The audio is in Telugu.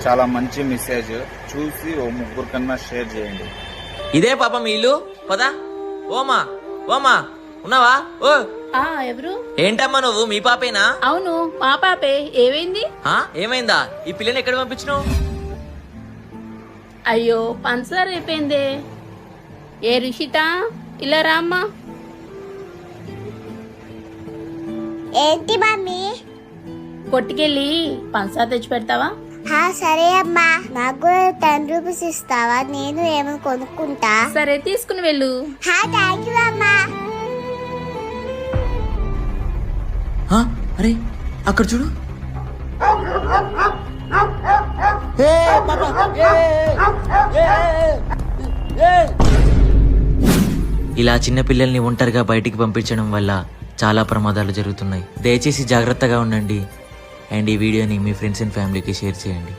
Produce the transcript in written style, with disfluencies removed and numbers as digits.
చాలా మంచి మెసేజ్. చూసి ఓ ముగ్గురు కన్నా షేర్ చేయండి. ఇదే పాప మీ ఇల్లు పదా. ఓమా ఓమా ఉన్నావా? ఓ ఎవరు? ఏంటమ్మా నువ్వు మీ పాపేనా? అవును మా పాపే. ఏమైంది? ఏమైందా? ఈ పిల్లని ఎక్కడ పంపించినావు? అయ్యో పంచదార అయిపోయిందే. ఏ రిషిత ఇలా రామ్మా. ఏంటి మమ్మీ? కొట్టుకెళ్ళి పంచదార తెచ్చి పెడతావా? సరే అమ్మా. నాకు 10 రూపీస్ ఇస్తావా? నేను ఏమో కొనుక్కుంటా. సరే తీసుకుని వెళ్ళు. థ్యాంక్ యూ అమ్మా. అరే అక్కడ చూడు. ఇలా చిన్న పిల్లల్ని ఒంటరిగా బయటికి పంపించడం వల్ల చాలా ప్రమాదాలు జరుగుతున్నాయి. దయచేసి జాగ్రత్తగా ఉండండి అండ్ ఈ వీడియోని మీ ఫ్రెండ్స్ అండ్ ఫ్యామిలీకి షేర్ చేయండి.